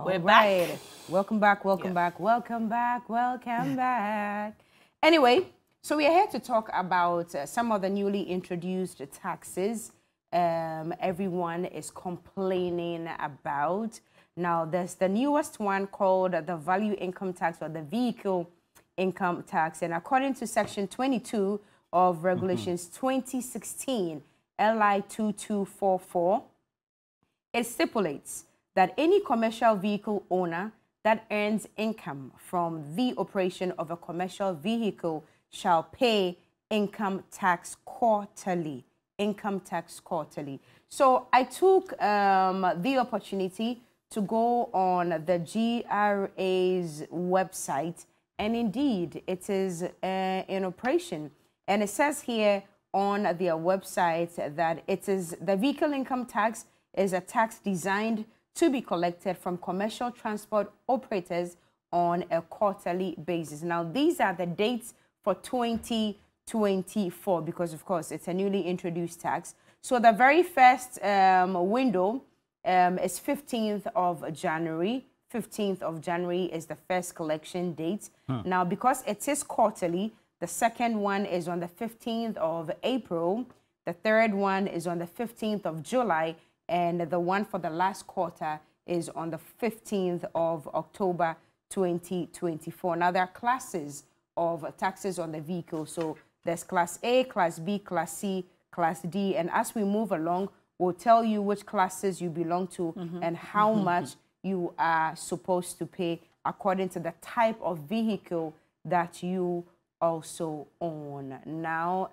We're back. Welcome back, welcome back, welcome back, welcome back. Anyway, so we are here to talk about some of the newly introduced taxes everyone is complaining about. Now, there's the newest one called the value income tax or the vehicle income tax. And according to Section 22 of Regulations 2016 LI 2244, it stipulates that any commercial vehicle owner that earns income from the operation of a commercial vehicle shall pay income tax quarterly. Income tax quarterly. So I took the opportunity to go on the GRA's website, and indeed it is in operation. And it says here on their website that it is the vehicle income tax is a tax designed to be collected from commercial transport operators on a quarterly basis. Now, these are the dates for 2024 because, of course, it's a newly introduced tax. So the very first window is 15th of January. 15th of January is the first collection date. Now, because it is quarterly, the second one is on the 15th of April. The third one is on the 15th of July. And the one for the last quarter is on the 15th of October 2024. Now, there are classes of taxes on the vehicle. So there's Class A, Class B, Class C, Class D. And as we move along, we'll tell you which classes you belong to and how much you are supposed to pay according to the type of vehicle that you also own. Now,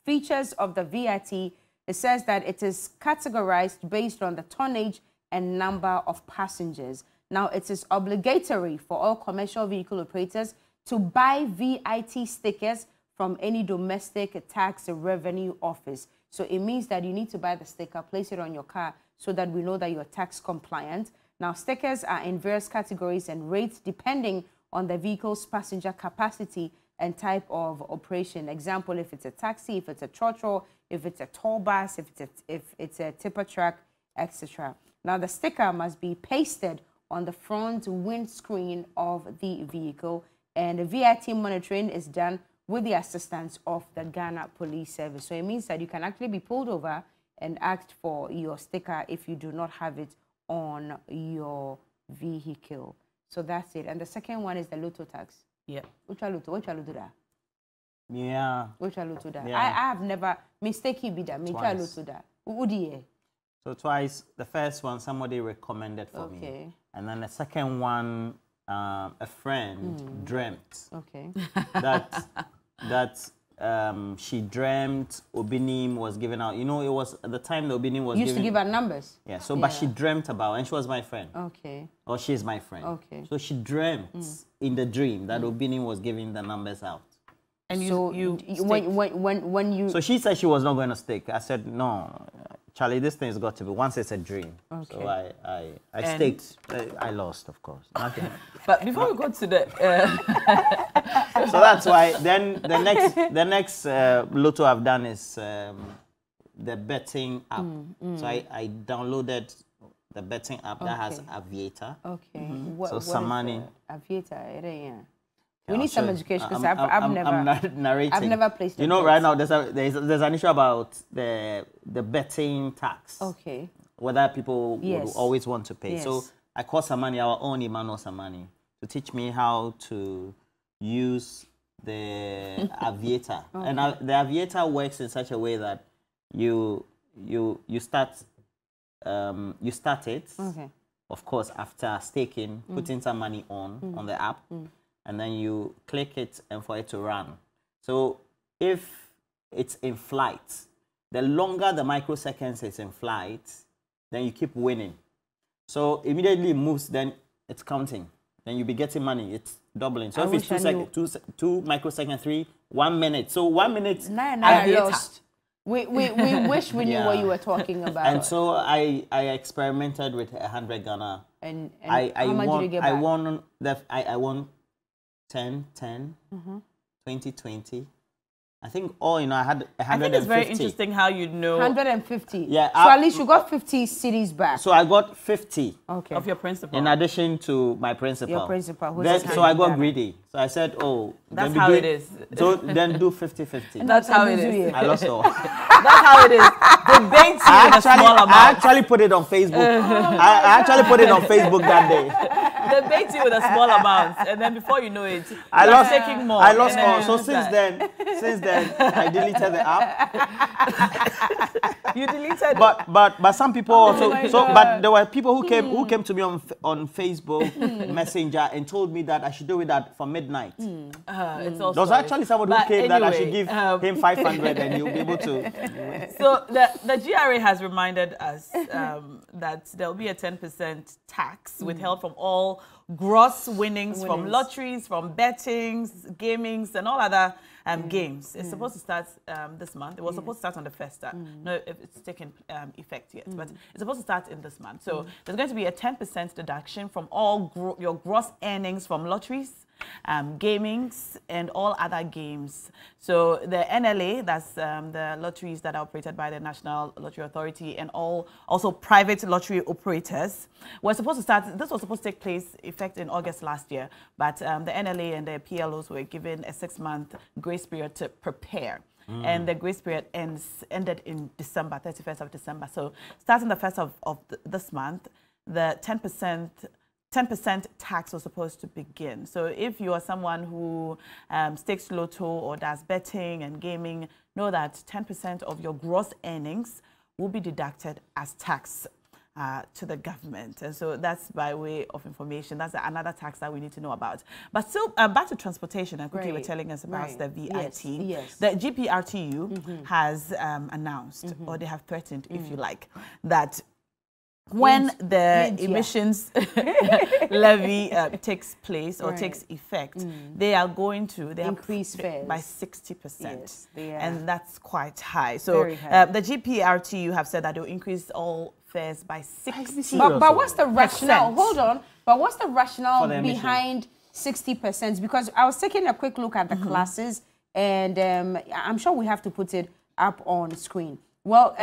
features of the VIT. It says that it is categorized based on the tonnage and number of passengers. Now, it is obligatory for all commercial vehicle operators to buy VIT stickers from any domestic tax revenue office. So it means that you need to buy the sticker, place it on your car so that we know that you're tax compliant. Now, stickers are in various categories and rates depending on the vehicle's passenger capacity and type of operation. Example, if it's a taxi, if it's a trotro, if it's a toll bus, if it's a tipper truck, etc. Now, the sticker must be pasted on the front windscreen of the vehicle, and the VIT monitoring is done with the assistance of the Ghana Police Service. So it means that you can actually be pulled over and asked for your sticker if you do not have it on your vehicle. So that's it. And the second one is the lotto tax. Yeah. Which lotto that? Yeah. Which lotto that? Yeah. I have never mistaken be that. Me try lotto that. So twice. The first one somebody recommended for me, and then the second one a friend dreamt. Okay. that she dreamt Obinim was given out. You know, it was at the time the Obinim was used to give out numbers. Yeah. So, but she dreamt about, and she was my friend. Okay. Or she's my friend. Okay. So she dreamt in the dream that Obinim was giving the numbers out. And so when you... So she said she was not going to stick. I said, no, Charlie, this thing's got to be. Once it's a dream. Okay. So I staked. I lost, of course. Okay. But before we go to the... So that's why then the next lotto I've done is the betting app. So I downloaded the betting app that has Aviator. Okay. So some money. Aviator, yeah. We need some education because I've never placed it. You know, right now there's an issue about the betting tax. Okay. Whether people would always want to pay. Yes. So I called Samani, our own Emmanuel Samani, to teach me how to use the Aviator. And the Aviator works in such a way that you start it. Okay. Of course, after staking, putting some money on the app. And then you click it and for it to run. So if it's in flight, the longer the microseconds it's in flight, then you keep winning. So immediately it moves, then it's counting. Then you'll be getting money. It's doubling. So if it's 2 seconds, 2 microseconds, 1 minute. So 1 minute, I lost. We wish we knew what you were talking about. And so I experimented with 100 Ghana. And how much did you get back? I won 10, 20, 20. I think all in all, I had 150. I think it's very interesting how you know 150. Yeah, So at least you got 50 cities back. So I got 50. Okay. of your principal. In addition to my principal. Your principal. Who's Then, just so I got handing greedy. So I said, oh. That's then how do it is. So then do 50-50. That's how it is. I lost all. That's how it is. They bait you with a small amount. I actually put it on Facebook. I actually put it on Facebook that day. They bait you with a small amount, and then before you know it, I you're lost taking more. I lost and then all. you So lose since that. then, I deleted the app. You deleted But some people also. my So God. but there were people who came to me on Facebook Messenger and told me that I should do it from midnight. It's also There was actually somebody who But came that I should anyway, give him 500 and he'll be able to. So the GRA has reminded us that there will be a 10% tax withheld from all gross winnings from lotteries, from bettings, gamings, and all other games. It's supposed to start this month. It was supposed to start on the 1st. No, if it's taken effect yet, but it's supposed to start in this month. So there's going to be a 10% deduction from all your gross earnings from lotteries, gamings, and all other games. So the NLA, that's the lotteries that are operated by the National Lottery Authority, and also private lottery operators, were supposed to start. This was supposed to take place effect in August last year, but the NLA and the PLOs were given a 6-month grace period to prepare. And the grace period ended in December, 31st of December. So starting the 1st of this month, the 10% tax was supposed to begin. So if you are someone who stakes lotto or does betting and gaming, know that 10% of your gross earnings will be deducted as tax to the government. And so that's by way of information. That's another tax that we need to know about. But still, back to transportation, and quickly you were telling us about the VIT. Yes. The GPRTU has announced, or they have threatened, if you like, that when the emissions levy takes place or takes effect, they are going to increase fares by 60%. Yes, and that's quite high. So the GPRTU have said that they'll increase all fares by 60%. But what's the rationale? Hold on. But what's the rationale the behind 60%? Because I was taking a quick look at the classes, and I'm sure we have to put it up on screen. Well,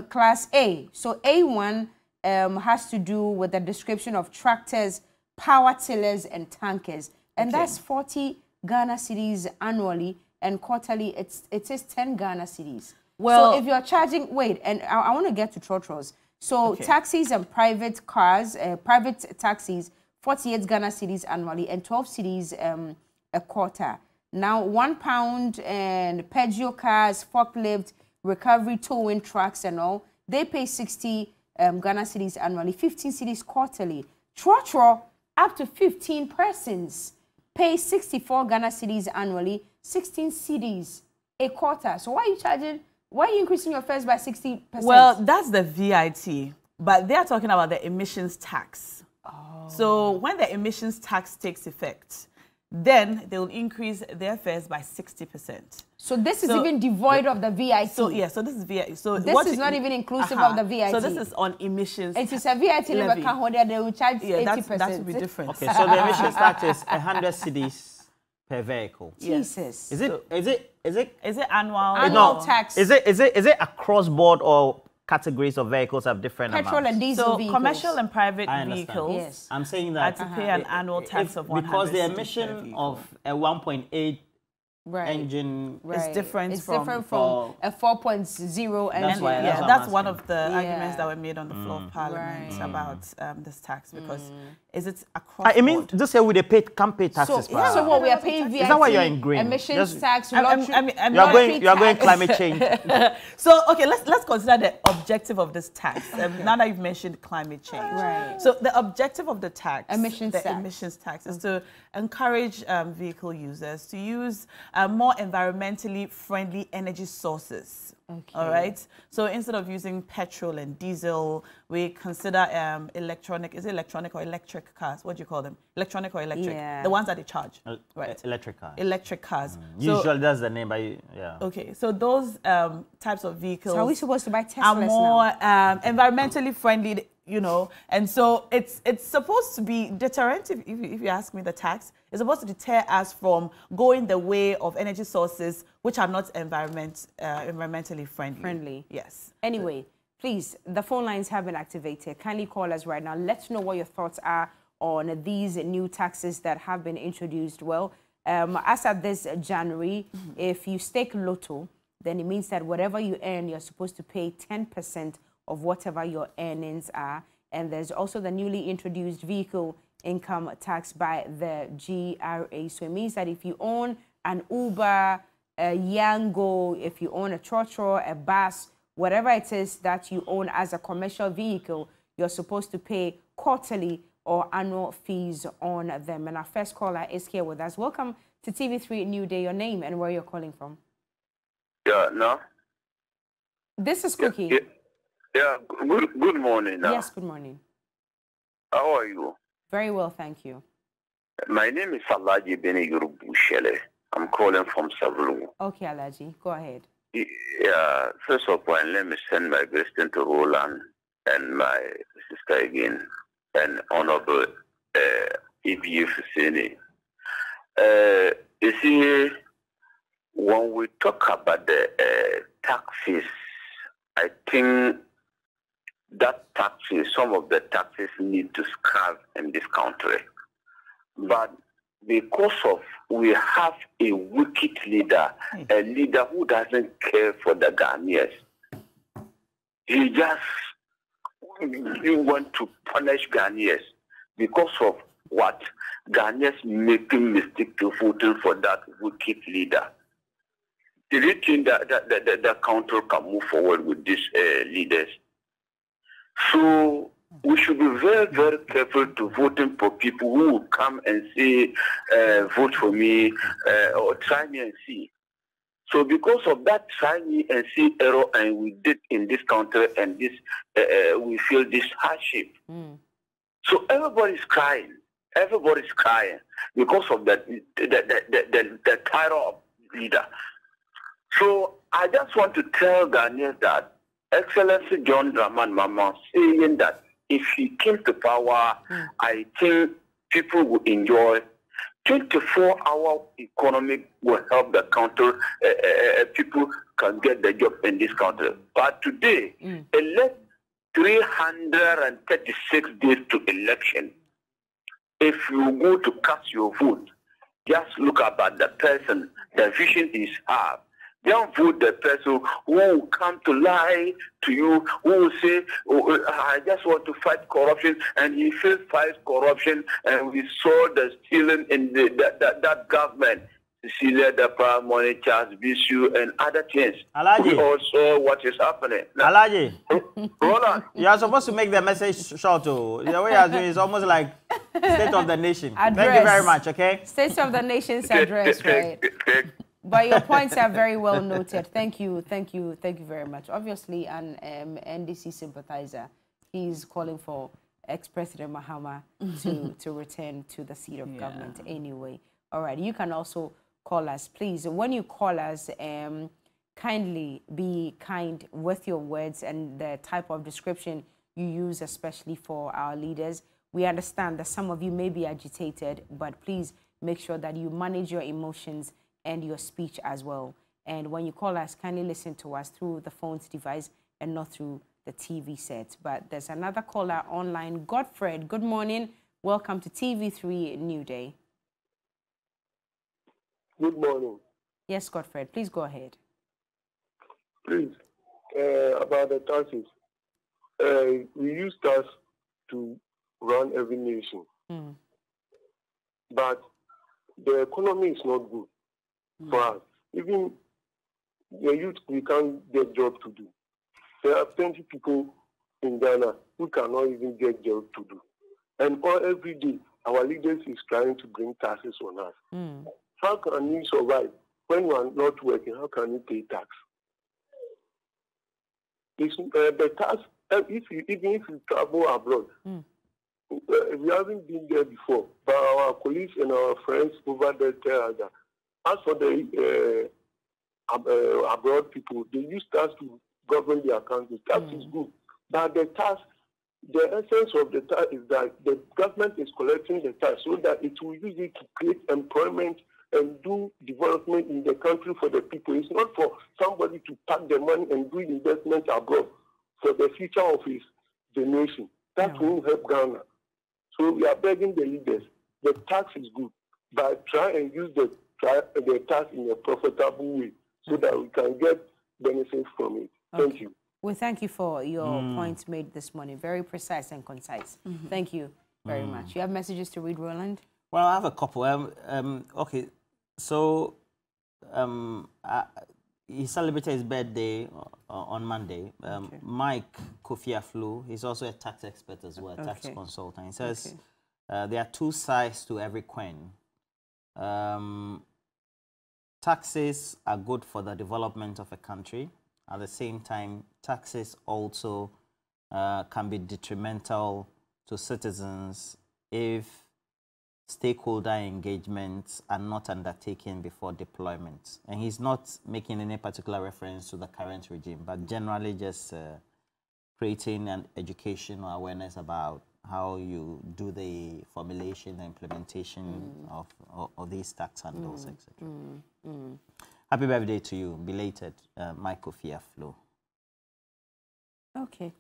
class A. So A1 has to do with the description of tractors, power tillers, and tankers. And that's 40 Ghana cedis annually, and quarterly it is 10 Ghana cedis. Well, so if you're charging, and I want to get to trotros. So taxis and private cars, private taxis, 48 Ghana cedis annually and 12 cedis a quarter. Now, £1 and Peugeot cars, forklift, recovery, towing trucks and all, they pay 60 Ghana cedis annually, 15 cedis quarterly. Trotro, up to 15 persons, pay 64 Ghana cedis annually, 16 cedis a quarter. So why are you charging? Why are you increasing your fares by 60%? Well, that's the VIT, but they are talking about the emissions tax. So when the emissions tax takes effect, then they will increase their fares by 60%. So this is even devoid of the VIT. So so this is VIT. So this is not even inclusive of the VIT. So this is on emissions. It is a VIT levy. They will charge 80%. That would be different. Okay, so the emissions tax is 100 cedis per vehicle. Jesus. Is it annual tax? Is it across board, or categories of vehicles have different petrol amounts? and diesel vehicles? Commercial and private vehicles. Yes. I'm saying that to pay an annual tax of 100 because the cedis emission of a 1.8 engine is different from a 4.0 engine. That's one of the arguments that were made on the floor of Parliament about this tax, because is it across I mean, just say we can't pay taxes. So what we are paying VIT, is that why you're in green? Emissions tax, you are going climate change. So okay, let's consider the objective of this tax. Now that you've mentioned climate change, so the objective of the tax, emissions tax, is to encourage vehicle users to use more environmentally friendly energy sources. All right. So instead of using petrol and diesel, we consider electronic. Is it electronic or electric cars? What do you call them? Electronic or electric? The ones that they charge. Right. Electric cars. Electric cars. Usually that's the name, but Okay. So those types of vehicles. So are we supposed to buy Teslas are more environmentally friendly. you know. And so it's supposed to be deterrent, if you ask me, the tax. It's supposed to deter us from going the way of energy sources which are not environmentally friendly. Yes. Anyway, please, the phone lines have been activated. Kindly call us right now. Let's know what your thoughts are on these new taxes that have been introduced. Well, as of this January, if you stake lotto, then it means that whatever you earn, you're supposed to pay 10% of whatever your earnings are. And there's also the newly introduced vehicle income tax by the GRA. So it means that if you own an Uber, a Yango, if you own a trotro, a bus, whatever it is that you own as a commercial vehicle, you're supposed to pay quarterly or annual fees on them. And our first caller is here with us. Welcome to TV3 New Day. Your name and where you're calling from? Yeah, no. This is Cookie. Yeah. Good morning. Yes, good morning. How are you? Very well, thank you. My name is Alaji Beniguru Bushele. I'm calling from Savlu. Okay, Alaji, go ahead. Yeah, first of all, let me send my greetings to Roland and my sister again, and Honorable E.B. Fusini. You see, when we talk about the taxes, I think that taxes, some of the taxes need to scrap in this country. But because of we have a wicked leader, a leader who doesn't care for the Ghanaians, he want to punish Ghanaians because of what? Ghanaians making mistake to voting for that wicked leader. Do you think that the country can move forward with these leaders? So we should be very, very careful to voting for people who will come and say, vote for me or try me and see. So because of that try me and see error and we did in this country and this we feel this hardship. So everybody's crying. Everybody's crying because of the terror of leader. So I just want to tell Ghanaians that Excellency John Dramani Mahama saying that if he came to power, I think people will enjoy 24-hour economy will help the country. People can get the job in this country. But today, elect 336 days to election. If you go to cast your vote, just look about the person, the vision is have. Don't vote the person who will come to lie to you, who will say, oh, I just want to fight corruption, and he still fights corruption, and we saw the stealing in that government. Cecilia, the Prime Money, Charles Bisu, and other things. Alaji. We all saw what is happening. Now, Alaji, Roland. you are supposed to make the message short too. The way you are doing is almost like State of the Nation. Address. Thank you very much, okay? State of the Nation's address, right? But your points are very well noted. Thank you very much. Obviously, an NDC sympathizer, he's calling for ex-President Mahama to return to the seat of government anyway. All right, you can also call us, please. When you call us, kindly be kind with your words and the type of description you use, especially for our leaders. We understand that some of you may be agitated, but please make sure that you manage your emotions and your speech as well. And when you call us, kindly listen to us through the phone's device and not through the TV set. But there's another caller online, Godfred. Good morning. Welcome to TV3 New Day. Good morning. Yes, Godfred, please go ahead. Please, about the taxes. We use tax to run every nation. But the economy is not good for us. Even the youth, we can't get jobs to do. There are plenty people in Ghana who cannot even get jobs to do. And every day, our leaders is trying to bring taxes on us. How can you survive when you are not working? How can you pay tax? It's, the tax, even if you travel abroad, we haven't been there before, but our colleagues and our friends over there tell us that as for the abroad people, they use tax to govern their country. Tax is good, but the tax the essence of the tax is that the government is collecting the tax so that it will use it to create employment and do development in the country for the people. It's not for somebody to pack the money and do investment abroad for the future of the nation. That won't help Ghana. So we are begging the leaders. The tax is good, but try and use the tax in a profitable way so that we can get benefits from it. Thank you. Well, thank you for your points made this morning. Very precise and concise. Thank you very much. You have messages to read, Roland? Well, I have a couple. Okay, so he celebrated his birthday on Monday. Mike Kofiaflu, he's also a tax expert as well, a tax consultant. He says there are two sides to every coin. Taxes are good for the development of a country. At the same time, taxes also can be detrimental to citizens if stakeholder engagements are not undertaken before deployment. And he's not making any particular reference to the current regime, but generally just creating an education or awareness about how you do the formulation and implementation of these tax handles, etc. Happy birthday to you, belated, Michael Fiaflo. Okay.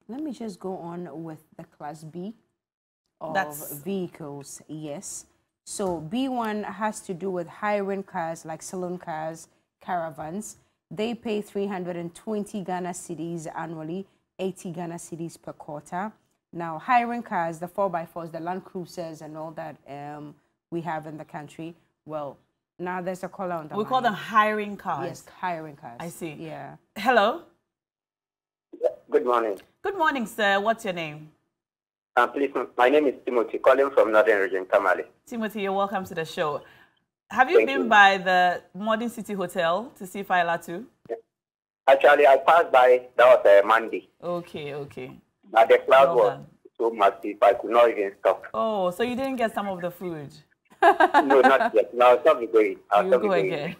Let me just go on with the Class B of vehicles. Yes. So B1 has to do with hiring cars like saloon cars, caravans. They pay 320 Ghana cedis annually, 80 Ghana cedis per quarter. Now, hiring cars, the 4x4s, the Land Cruisers and all that we have in the country, well, now there's a caller on the line. We call them hiring cars. Yes, hiring cars. I see. Yeah. Hello. Good morning. Good morning, sir. What's your name? Please, my name is Timothy, calling from Northern Region, Tamale. Timothy, you're welcome to the show. Have you been by the Modern City Hotel to see Failatu? Yeah. Actually, I passed by, that was Monday. Okay, okay. But the crowd was so massive, I could not even stop. Oh, so you didn't get some of the food? No, not yet. No, I'll stop going. I'll go again.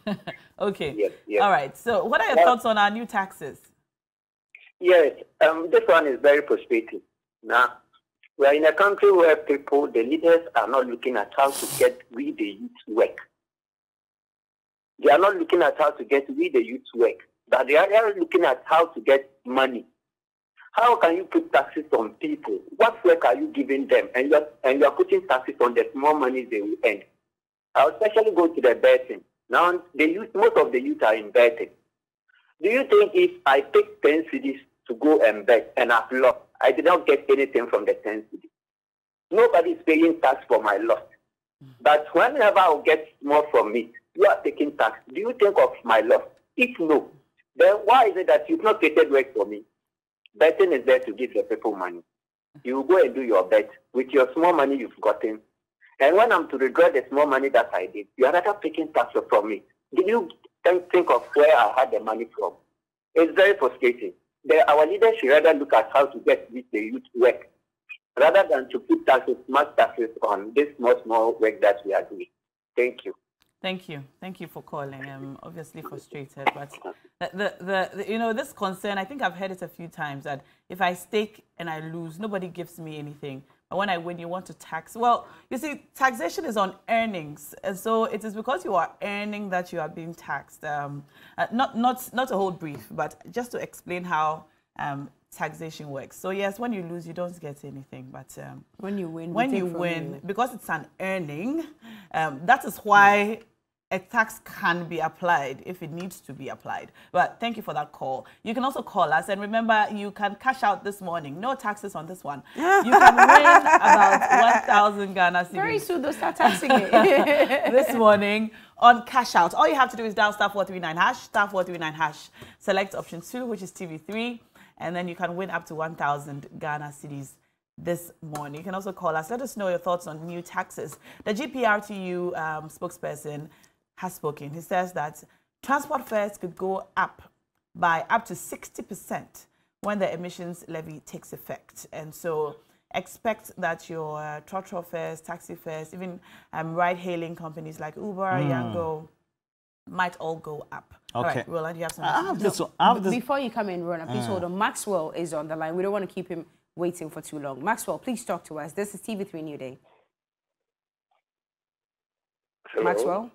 Okay. Yes, yes. All right. So what are your thoughts on our new taxes? Yes, this one is very frustrating. Now, we are in a country where people, the leaders, are not looking at how to get we the youth work. They are not looking at how to get we the youth work, but they are looking at how to get money. How can you put taxes on people? What work are you giving them? And you are putting taxes on the small money they will earn. I'll especially go to the betting. Now, most of the youth are in betting. Do you think if I take 10 cedis to go and bet and I've lost, I did not get anything from the 10 cedis? Nobody is paying tax for my loss. But whenever I get more from it, you are taking tax. Do you think of my loss? If no, then why is it that you've not created work for me? Betting is there to give the people money. You go and do your bet with your small money you've gotten. And when I'm to regret the small money that I did, you are not taking tax from me. Did you think of where I had the money from? It's very frustrating. Our leaders should rather look at how to get the youth work rather than to put taxes, much taxes on this small work that we are doing. Thank you. Thank you. Thank you for calling. I'm obviously frustrated, but this concern, I think I've heard it a few times, that if I stake and I lose, nobody gives me anything. But when I win, you want to tax. Well, you see, taxation is on earnings. And so it is because you are earning that you are being taxed. Not a whole brief, but just to explain how taxation works. So yes, when you lose, you don't get anything. But when you win, because it's an earning, that is why a tax can be applied if it needs to be applied. But thank you for that call. You can also call us. And remember, you can cash out this morning. No taxes on this one. You can win about 1,000 Ghana cedis. Very soon they'll start taxing it. This morning on cash out. All you have to do is dial *439#, *439#. Select option 2, which is TV3. And then you can win up to 1,000 Ghana cedis this morning. You can also call us. Let us know your thoughts on new taxes. The GPRTU spokesperson has spoken. He says that transport fares could go up by up to 60% when the emissions levy takes effect. And so expect that your trotro fares, taxi fares, even ride-hailing companies like Uber, Yango, might all go up. Okay. All right, Roland, you have something? Before you come in, Roland, please hold on. Maxwell is on the line. We don't want to keep him waiting for too long. Maxwell, please talk to us. This is TV3 New Day. Hello? Maxwell?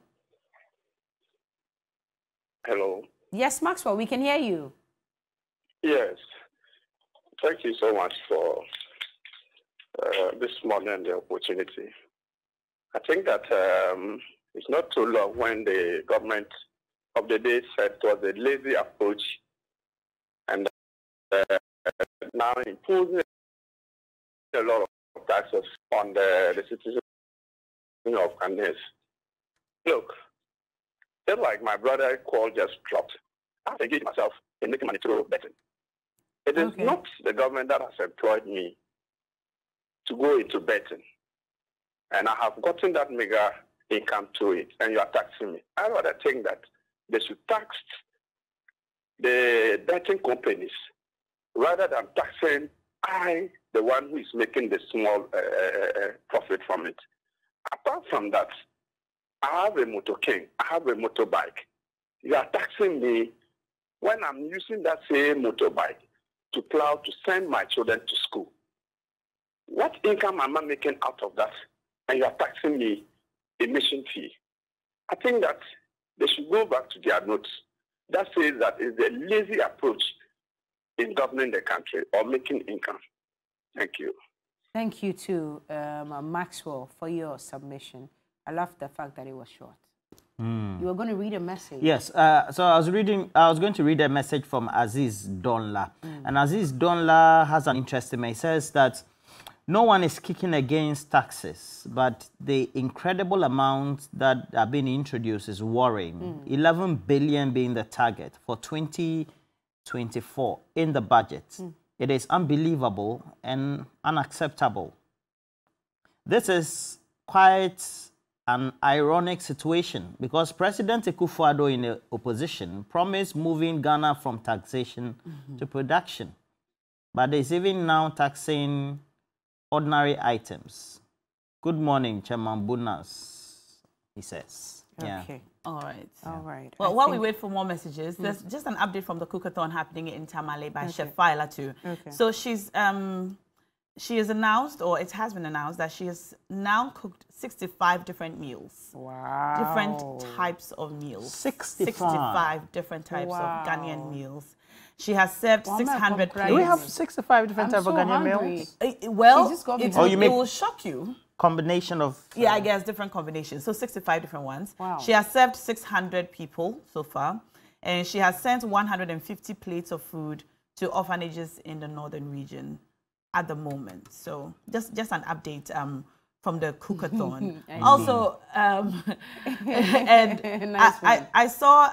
Hello. Yes, Maxwell, we can hear you. Yes. Thank you so much for this morning and the opportunity. I think that it's not too long when the government of the day said it was a lazy approach and now imposing a lot of taxes on the citizens of Candice. Look, just like my brother call just dropped, I have engaged myself in making money through betting. It is not the government that has employed me to go into betting. And I have gotten that mega income to it, and you are taxing me. I rather think that they should tax the betting companies rather than taxing the one who is making the small profit from it. Apart from that, I have a motor king, I have a motorbike. You are taxing me when I'm using that same motorbike to plow to send my children to school. What income am I making out of that? And you are taxing me emission fee. I think that they should go back to their notes. That says that is the lazy approach in governing the country or making income. Thank you. Thank you to Maxwell for your submission. I love the fact that it was short. You were going to read a message. Yes. So I was going to read a message from Aziz Donla. And Aziz Donla has an interesting message. He says that no one is kicking against taxes, but the incredible amounts that are being introduced is worrying. 11 billion being the target for 2024 in the budget. It is unbelievable and unacceptable. This is quite an ironic situation because President Akufo-Addo in the opposition promised moving Ghana from taxation to production, but is even now taxing ordinary items. Good morning, Chairman Bunas, he says. Okay. All right. All right. Well, while we wait for more messages, there's just an update from the cookathon happening in Tamale by Chef Faila too. So she has announced, or it has been announced, that she has now cooked 65 different meals. Wow. Different types of meals. 65 different types of Ghanaian meals. She has served 600 plates. Do we have 65 different types of Ghanaian meals? Well, it will shock you. Combination of... Yeah, I guess different combinations. So 65 different ones. Wow. She has served 600 people so far. And she has sent 150 plates of food to orphanages in the northern region at the moment. So just an update from the cookathon. Also, and nice I saw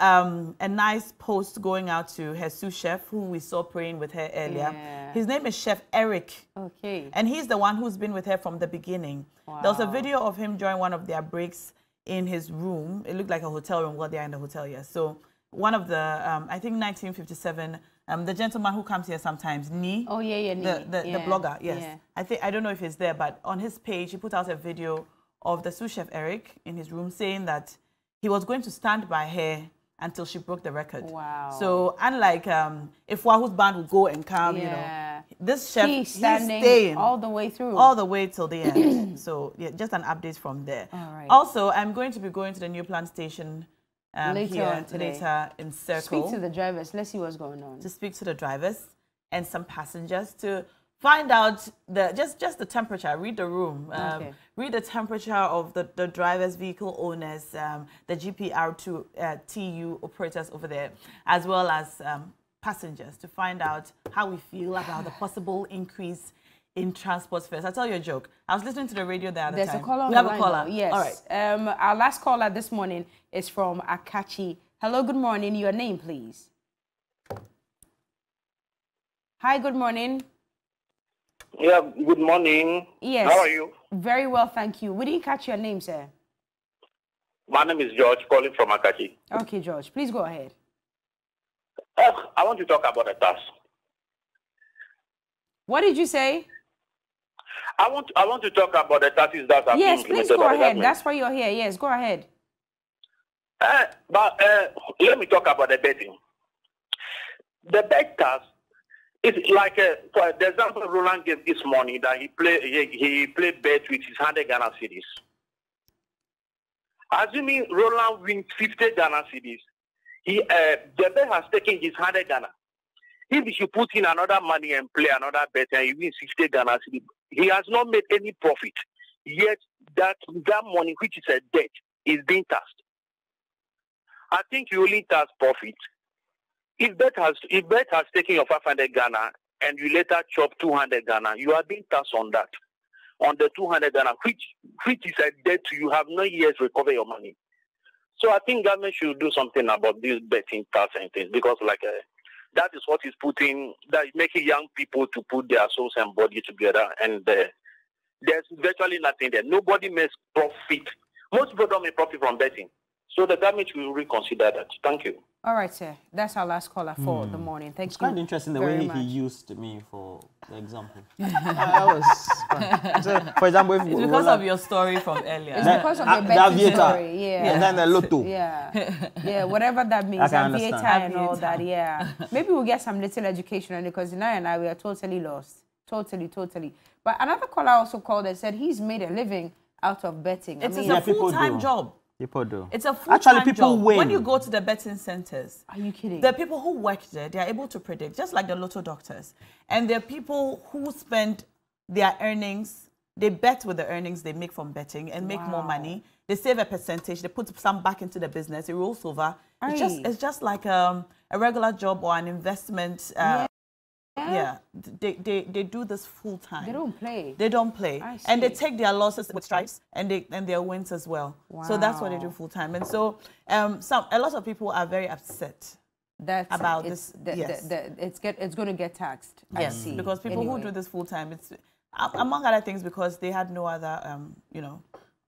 a nice post going out to her sous chef, who we saw praying with her earlier. Yeah. His name is Chef Eric. Okay. And he's the one who's been with her from the beginning. Wow. There was a video of him during one of their breaks in his room. It looked like a hotel room while they're in the hotel, yeah. So one of the, I think 1957, the gentleman who comes here sometimes, Ni. Oh, yeah, Ni. The blogger, yes. Yeah. I don't know if he's there, but on his page, he put out a video of the sous chef Eric in his room saying that he was going to stand by her until she broke the record. Wow. So unlike if Wahu's band would go and come, you know, this chef, he's staying all the way through. All the way till the end. So yeah, just an update from there. All right. Also, I'm going to be going to the new plant station later in Circle. Speak to the drivers. Let's see what's going on. To speak to the drivers and some passengers to find out just the temperature. Read the room. Read the temperature of the drivers, vehicle owners, the GPR2 TU operators over there, as well as passengers, to find out how we feel about the possible increase in transport fares. I'll tell you a joke. I was listening to the radio the other time. There's a caller on we have the a caller. Line, yes. All right. Our last caller this morning is from Akachi. Hello, good morning. Your name, please. Hi, good morning. Yeah, good morning. Yes. How are you? Very well, thank you. We didn't catch your name, sir. My name is George, calling from Akachi. Okay, George, please go ahead. I want to talk about the tax. What did you say? I want to talk about the taxes that are yes, being please go ahead. That's why you're here. Yes, go ahead. But let me talk about the betting. The bet tax It's like, for the example Roland gave this morning that he played bet with his 100 Ghana cedis. Assuming Roland wins 50 Ghana cedis, the bet has taken his 100 Ghana. If he should put in another money and play another bet and he wins 60 Ghana cedis, he has not made any profit. Yet that money, which is a debt, is being taxed. I think you only tax profit. If bet has taken your 500 Ghana and you later chop 200 Ghana, you are being taxed on that, on the 200 Ghana, which is a debt you have not yet recovered your money. So I think government should do something about this betting tax and things, because that is what is making young people to put their souls and body together, and there's virtually nothing there. Nobody makes profit. Most people don't make profit from betting. So the government will reconsider that. Thank you. All right, sir. That's our last caller for the morning. Thank you. It's quite interesting the way he used me for the example. That was so, for example, if it's because of your story from earlier. It's because of your betting story, yeah. And then the lotto. Yeah, whatever that means. Aviator and all that, yeah. Maybe we'll get some little education on it, because Naya and I, we are totally lost. Totally. But another caller also called and said he's made a living out of betting. It's a full-time job. People do. It's a full-time job. Win. When you go to the betting centers, are you kidding? The people who work there, they are able to predict, just like the lotto doctors. And there are people who spend their earnings, they bet with the earnings they make from betting and make more money. They save a percentage, they put some back into the business, it rolls over. It's just like a regular job or an investment. Yeah, they do this full time. They don't play. They don't play, and they take their losses with stripes and their wins as well. Wow. So that's what they do full time. And so, a lot of people are very upset about this. It's going to get taxed. Yes, because people who do this full time, it's among other things because they had no other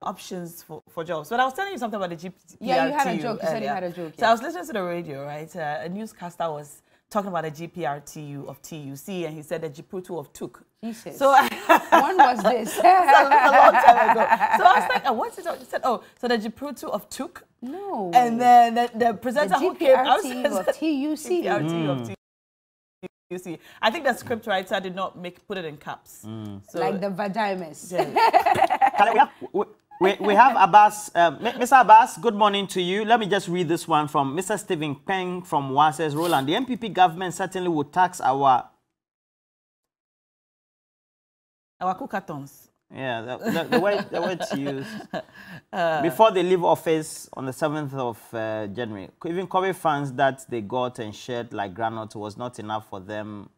options for jobs. But I was telling you something about the GPRTU. Yeah, you had a joke. You said you had a joke. So I was listening to the radio, right? A newscaster was talking about the GPRTU of TUC, and he said the Jiprutu of TUC. Jesus. So when was this? a long time ago. So I was like, what's it? He said, oh, so the Jiprutu of TUC. No. And then the presenter who came out said of TUC. GPRTU of TUC. I think the script writer did not put it in caps. So, like the vaginas. Yeah. We have Abbas. Mr. Abbas, good morning to you. Let me just read this one from Mr. Stephen Peng from Wases Roland. The MPP government certainly will tax our cookatons. Yeah, the word to use. Before they leave office on the 7th of January. Even COVID funds that they got and shared like granite was not enough for them.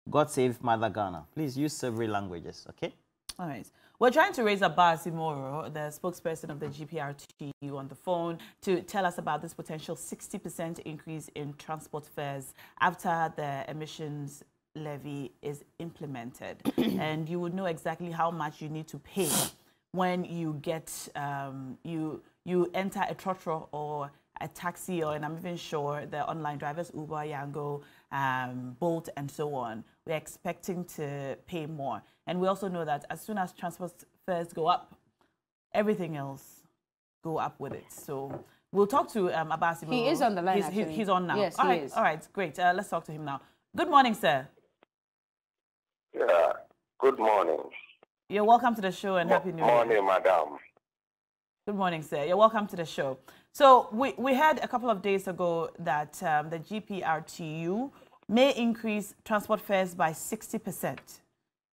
God save Mother Ghana. Please use several languages, okay? All right. We're trying to raise Abbas Imoro, the spokesperson of the GPRTU, on the phone to tell us about this potential 60% increase in transport fares after the emissions levy is implemented. And you would know exactly how much you need to pay when you get, you enter a trotro or a taxi, or, and I'm even sure the online drivers, Uber, Yango, Bolt, and so on. We're expecting to pay more. And we also know that as soon as transport fares go up, everything else go up with it. So we'll talk to Abbas. He is on the line, he's on now. Yes, all he right, is. All right, great. Let's talk to him now. Good morning, sir. Yeah, good morning. You're welcome to the show and Happy New Year. Good morning, madam. Good morning, sir. You're welcome to the show. So we heard a couple of days ago that the GPRTU may increase transport fares by 60%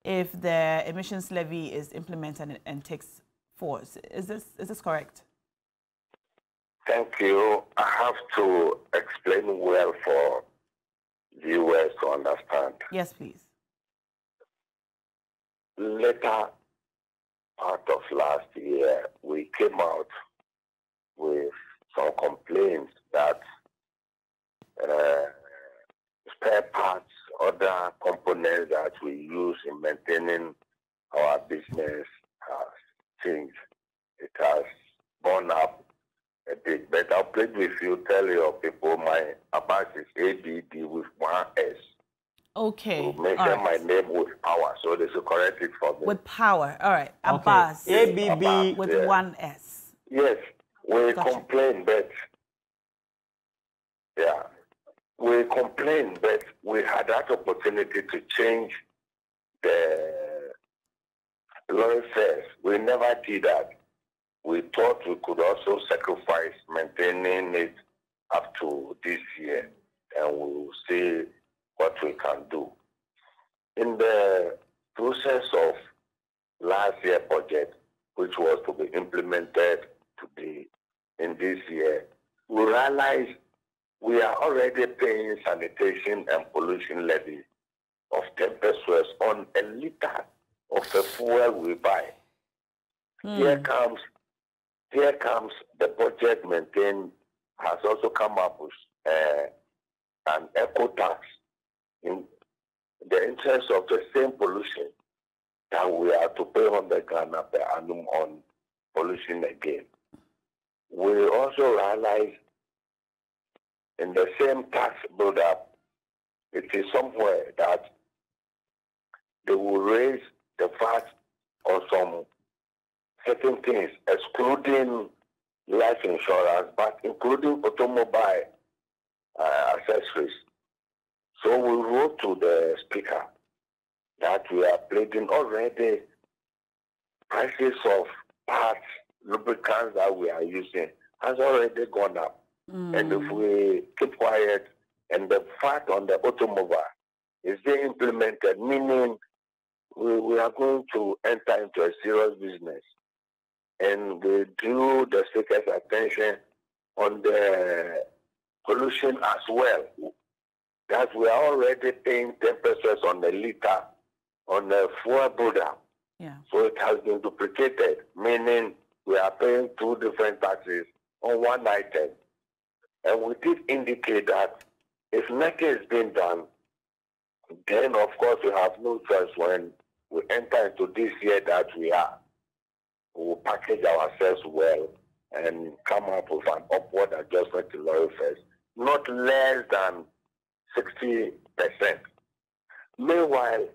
if the emissions levy is implemented and takes force. Is this correct? Thank you. I have to explain well for viewers to understand. Yes, please. Later part of last year, we came out with some complaints that spare parts, other components that we use in maintaining our business has changed. It has gone up a bit. But I'll plead with you, tell your people my Abbas is ABD with one S. Okay. To mention my name with power, so they should correct it for me. With power. All right. Abbas. Okay. ABB with one S. Yes, we complain, but yeah, we complained, but we had that opportunity to change the lorry fares. We never did that. We thought we could also sacrifice maintaining it up to this year, and we will see what we can do. In the process of last year's budget, which was to be implemented in this year, we realized we are already paying sanitation and pollution levy of 10 pesos on a liter of the fuel we buy. Here comes the budget maintained has also come up with an eco tax in the interest of the same pollution that we have to pay 100 Ghana per annum on pollution again. We also realize in the same tax build-up, it is somewhere that they will raise the VAT on some certain things, excluding life insurance, but including automobile accessories. So we wrote to the speaker that we are pleading already prices of parts, lubricants that we are using has already gone up. And if we keep quiet and the VAT on the automobile is being implemented, meaning we are going to enter into a serious business. And we drew the speaker's attention on the pollution as well. That we are already paying 10 pesos on the liter on the fuel product. Yeah. So it has been duplicated, meaning we are paying two different taxes on one item. And we did indicate that if nothing is being done, then of course we have no choice when we enter into this year that we are. We will package ourselves well and come up with an upward adjustment to lorry fares, not less than 60%. Meanwhile,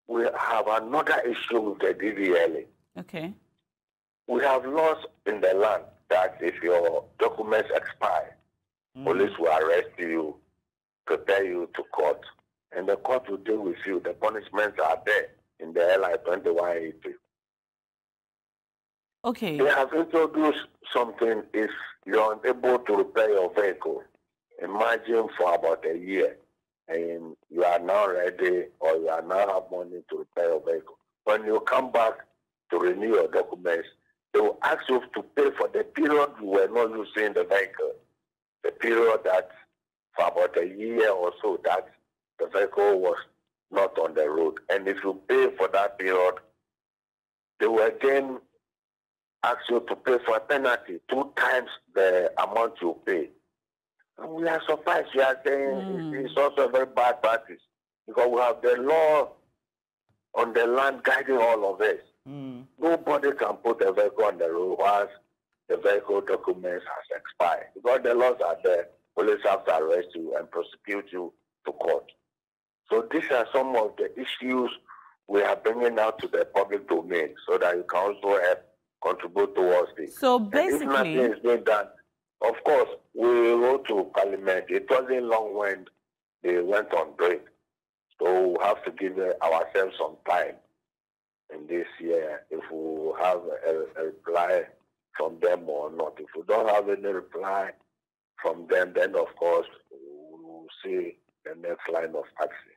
we have another issue with the DDLA. Okay. We have laws in the land that if your documents expire, police will arrest you, prepare you to court, and the court will deal with you. The punishments are there in the LI 2180. Okay. They have introduced something if you're unable to repair your vehicle. Imagine for about a year, and you are now ready or you are now have money to repair your vehicle. When you come back to renew your documents, they will ask you to pay for the period you were not using the vehicle. The period that for about a year or so that the vehicle was not on the road. And if you pay for that period, they will again ask you to pay for a penalty 2 times the amount you pay. And we are surprised. We are saying it's also a very bad practice because we have the law on the land guiding all of us. Nobody can put a vehicle on the road once the vehicle documents has expired. Because the laws are there, police have to arrest you and prosecute you to court. So these are some of the issues we are bringing out to the public domain so that you can also help contribute towards this. So And basically, if nothing is being done, of course, we wrote to Parliament. It wasn't long when they went on break. So we have to give ourselves some time in this year if we have a reply from them or not. If we don't have any reply from them, then of course we will see the next line of action.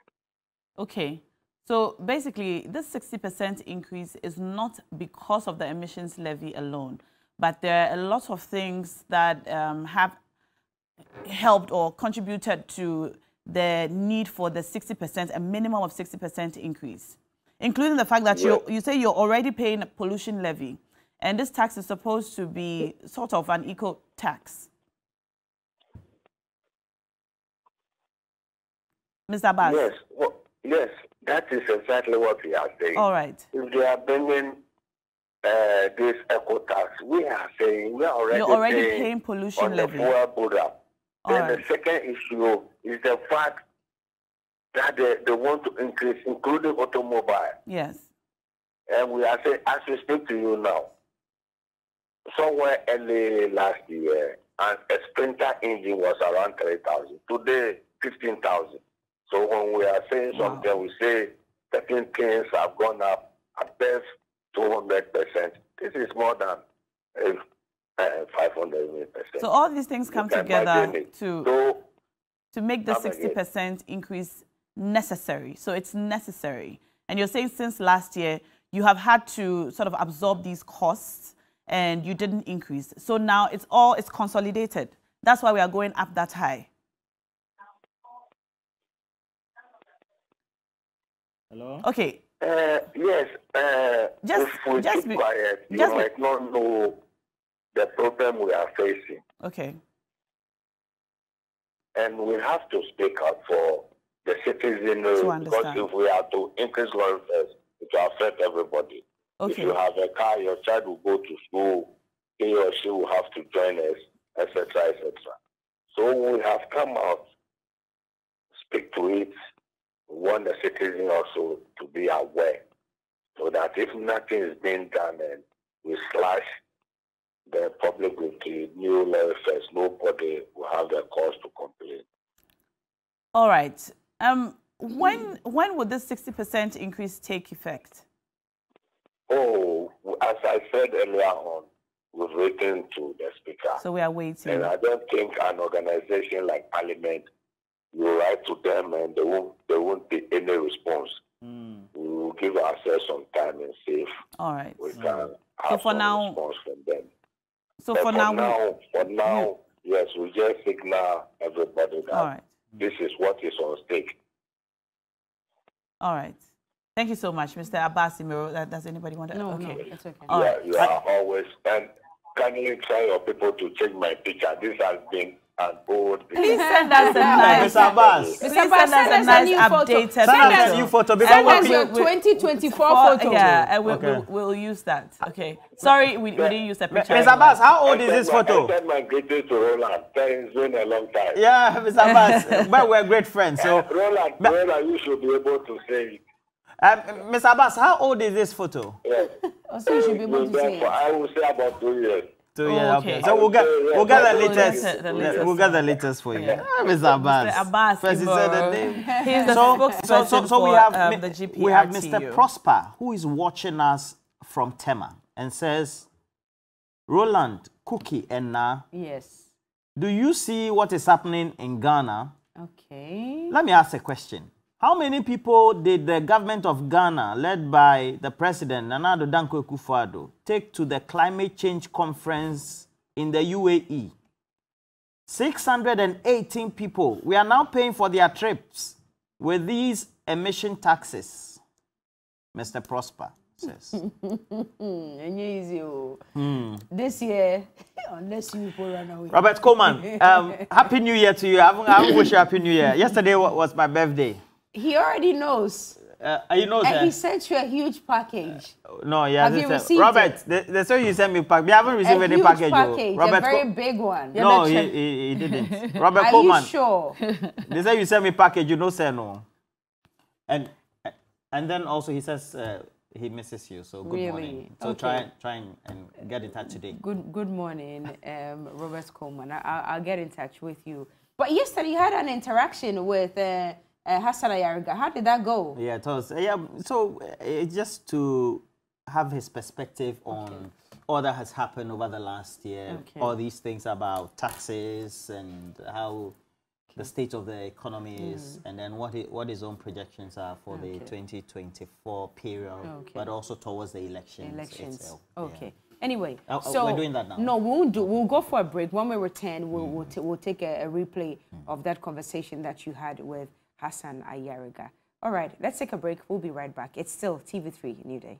okay. So basically, this 60% increase is not because of the emissions levy alone, but there are a lot of things that have helped or contributed to the need for the 60%, a minimum of 60% increase, including the fact that you say you're already paying a pollution levy, and this tax is supposed to be sort of an eco tax. Mr. Abbas? Yes, yes, that is exactly what we are saying. All right. If they are bringing this eco tax, we are saying we are already paying pollution on levy. The fuel product. Then Right. the second issue is the fact that they want to increase, including automobile. Yes. And we are saying, as we speak to you now, somewhere early last year, a Sprinter engine was around 3,000. Today, 15,000. So when we are saying something, we say certain things have gone up at best 200%. This is more than 500%. So all these things come together to make the 60% increase necessary. So it's necessary. And you're saying since last year, you have had to sort of absorb these costs and you didn't increase. So now it's consolidated. That's why we are going up that high. Hello? Okay. Yes. If we keep quiet, you might not know the problem we are facing. Okay. And we have to speak up for the citizenry, because if we are to increase welfare, it will affect everybody. Okay. If you have a car, your child will go to school, he or she will have to join us, etc., etc. So we have come out, speak to it. We want the citizen also to be aware, so that if nothing is being done and we slash the public with the new welfare, nobody will have the cause to complain. All right. When would this 60% increase take effect? Oh, as I said earlier on, we've written to the Speaker. So we are waiting. And I don't think an organization like Parliament will write to them and there won't be any response. We will give ourselves some time and see if we can have some response from them. So for now, yes, we just signal everybody that this is what is on stake. All right. Thank you so much, Mr. Abbas Imero. Does anybody want to? No, it's okay. All right. You are always. And can you tell your people to change my picture? This has been an old. Please send us a nice. Mr. Abbas. Please send us a nice updated photo. Send us a new photo. Send us your 2024 photo. Yeah, and we'll use that. Okay. Sorry, we didn't use the picture. Mr. Abbas, how old is this photo? I sent my greetings to Roland. It's been a long time. Yeah, Mr. Abbas. But we're great friends. So Roland, you should be able to say it. Mr. Abbas, how old is this photo? Yes. So you should be able to say it. I will say about 2 years. 2 years, okay. So we'll get the latest. We'll get the latest for you. Mr. Abbas. Mr. Abbas. First he said the name. He's the spokesperson so we have Mr. GPRTU. Prosper, who is watching us from Tema and says, Roland, Cookie, and Na. Yes. Do you see what is happening in Ghana? Okay. Let me ask a question. How many people did the government of Ghana, led by the president, Nana Addo Dankwa Akufo-Addo, take to the climate change conference in the UAE? 618 people. We are now paying for their trips with these emission taxes, Mr. Prosper says. This year, unless you run away. Robert Coleman, Happy New Year to you. I wish you Happy New Year. Yesterday was my birthday. He already knows. He knows. And he sent you a huge package. No, yeah. Have you received Robert, they say you sent me package. We haven't received any package. Robert, a very big one. No, he didn't. Robert Coleman. Are you sure? They say you sent me package. You know, say no. And then also he says he misses you. So good morning. So try and get in touch today. Good morning, Robert Coleman. I'll get in touch with you. But yesterday you had an interaction with. Hassan Ayariga. How did that go? Yeah, it was. Yeah, so just to have his perspective on all that has happened over the last year, all these things about taxes and how the state of the economy is, and then what his own projections are for the 2024 period, but also towards the elections itself. Okay. Yeah. Anyway, so we're doing that now. No, we won't do. We'll go for a break. When we return, we'll take a replay of that conversation that you had with Hassan Ayariga. All right, let's take a break. We'll be right back. It's still TV3 New Day.